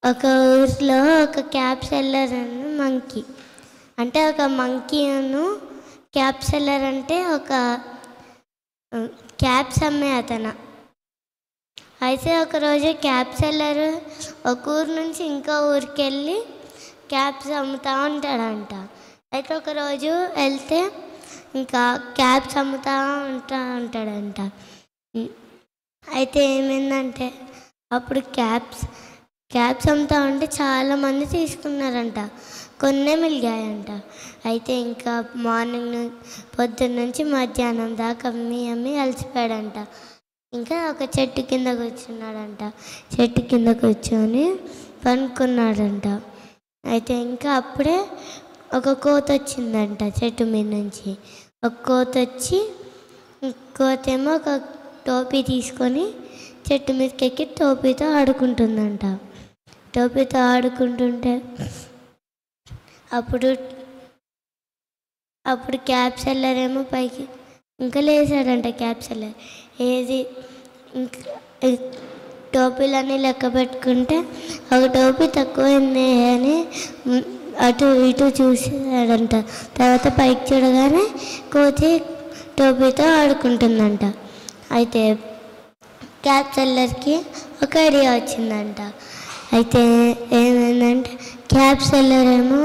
ఒక ఊరిలో ఒక క్యాబ్ సెల్లర్ అని మంకీ, అంటే ఒక మంకీను క్యాబ్ సెల్లర్ అంటే ఒక క్యాబ్స్ అమ్మే అతను. అయితే ఒకరోజు క్యాబ్ సెల్లర్ ఒక ఊరు నుంచి ఇంకో ఊరికి వెళ్ళి క్యాబ్స్ అమ్ముతూ ఉంటాడంట. అయితే ఒకరోజు వెళ్తే ఇంకా క్యాబ్స్ అమ్ముతూ ఉంటాడంట. అయితే ఏమైందంటే అప్పుడు క్యాబ్స్ అమ్ముతా ఉంటే చాలామంది తీసుకున్నారంట, కొన్నే మిలిగాయంట. అయితే ఇంకా పొద్దున్న నుంచి మధ్యాహ్నం దాకా అమ్మి అలసిపోయాడంట. ఇంకా ఒక చెట్టు కింద కూర్చున్నాడంట. చెట్టు కింద కూర్చొని పనుకున్నాడంట. అయితే ఇంకా అప్పుడే ఒక కోత వచ్చిందంట. చెట్టు మీద నుంచి ఒక కోత వచ్చి, కోతేమో ఒక టోపీ తీసుకొని చెట్టు మీదకి ఎక్కి టోపీతో ఆడుకుంటుందంట. టోపీతో ఆడుకుంటుంటే అప్పుడు క్యాబ్ సెల్లర్ ఏమో పైకి ఇంకా లేచాడంట. క్యాబ్ సెల్లర్ ఏది ఇంకా టోపీలన్నీ లెక్క పెట్టుకుంటే ఒక టోపీ తక్కువైంది అని అటు ఇటు చూసాడంట. తర్వాత పైకి చూడగానే కోతి టోపీతో ఆడుకుంటుందంట. అయితే క్యాబ్ సెల్లర్కి ఒక ఐడియా వచ్చిందంట. అయితే ఏమైందంటే క్యాబ్ సెల్లర్ ఏమో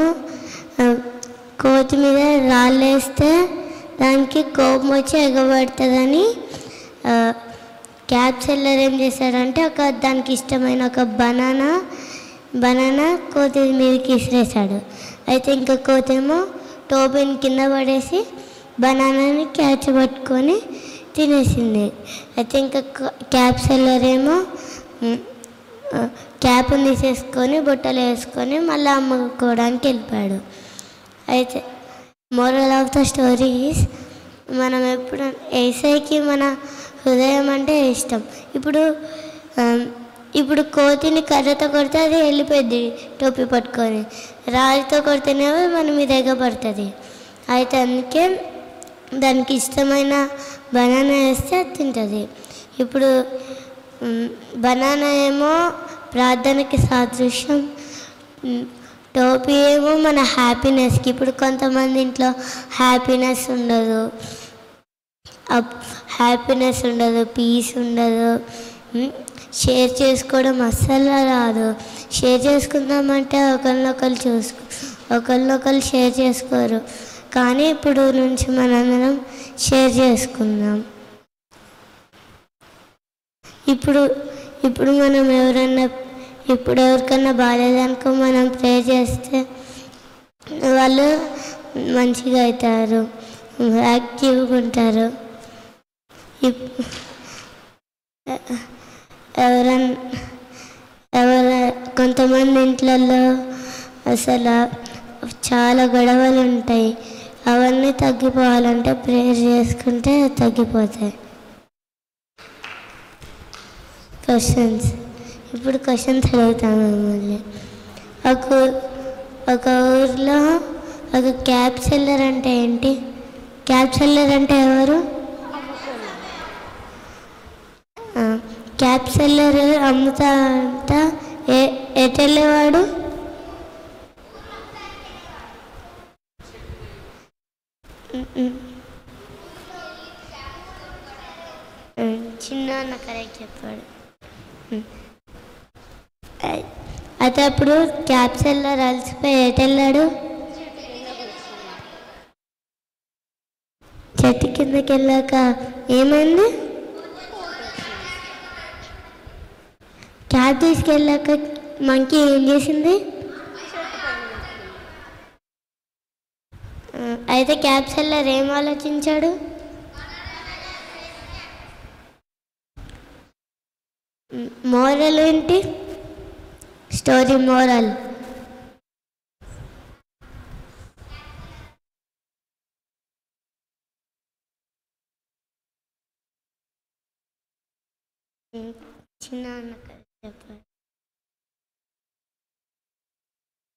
కోతి మీద రాళ్ళేస్తే దానికి కోపం వచ్చి ఎగబడుతుందని క్యాబ్ సెల్లర్ ఏం చేశాడంటే దానికి ఇష్టమైన ఒక బనానా కోతి మీదకి విసిరేశాడు. అయితే ఇంకా కోతేమో టోపీని కింద పడేసి బనానాని క్యాచ్ పట్టుకొని తినేసింది. అయితే ఇంకా క్యాబ్ సెల్లర్ ఏమో క్యాప్ని తీసేసుకొని బుట్టలు వేసుకొని మళ్ళీ అమ్ముకోవడానికి వెళ్ళిపోయాడు. అయితే moral of the story is, మనం ఎప్పుడు ఏసైకి మన హృదయం అంటే ఇష్టం. ఇప్పుడు కోతిని కర్రతో కొడితే అది వెళ్ళిపోద్ది టోపీ పట్టుకొని, రాయితో కొడితేనేమో మన మీద ఎగబడుతుంది. అయితే అందుకే దానికి ఇష్టమైన బనానా వేస్తే అది తింటుంది. ఇప్పుడు బనానా ఏమో ప్రార్థనకి సాదృశ్యం, టోపీ ఏమో మన హ్యాపీనెస్కి. ఇప్పుడు కొంతమంది ఇంట్లో హ్యాపీనెస్ ఉండదు, పీస్ ఉండదు, షేర్ చేసుకోవడం అస్సలు రాదు. షేర్ చేసుకుందామంటే ఒకరినొకరు షేర్ చేసుకోరు. కానీ ఇప్పుడు నుంచి మనందరం షేర్ చేసుకుందాం. ఇప్పుడు మనం ఎవరికన్నా బాగాలేదనుకో మనం ప్రే చేస్తే వాళ్ళు మంచిగా అవుతారు, యాక్టివ్గా ఉంటారు. కొంతమంది ఇంట్లలో అసలు చాలా గొడవలు ఉంటాయి. అవన్నీ తగ్గిపోవాలంటే ప్రేయర్ చేసుకుంటే తగ్గిపోతాయి. ఇప్పుడు క్వశ్చన్స్ అడుగుతాము మిమ్మల్ని. ఒక ఊరిలో ఒక క్యాబ్ సెల్లర్ అంటే ఏంటి? క్యాబ్ సెల్లర్ అంటే ఎవరు? క్యాబ్ సెల్లర్ అమ్ముతా అంట ఎటు వెళ్ళేవాడు? చిన్న అన్న కరెక్ట్ చెప్పాడు. అయితే అప్పుడు క్యాబ్ సెల్లర్ అలసిపోయి ఎటు వెళ్ళాడు? చెట్టు కిందకి వెళ్ళాక ఏమైంది? క్యాబ్ తీసుకెళ్ళాక మంకీ ఏం చేసింది? అయితే క్యాబ్ సెల్లర్ ఏం ఆలోచించాడు? మోరల్ ఏంటి? స్టోరీ మోరల్ చిన్న అన్న చెప్పారు.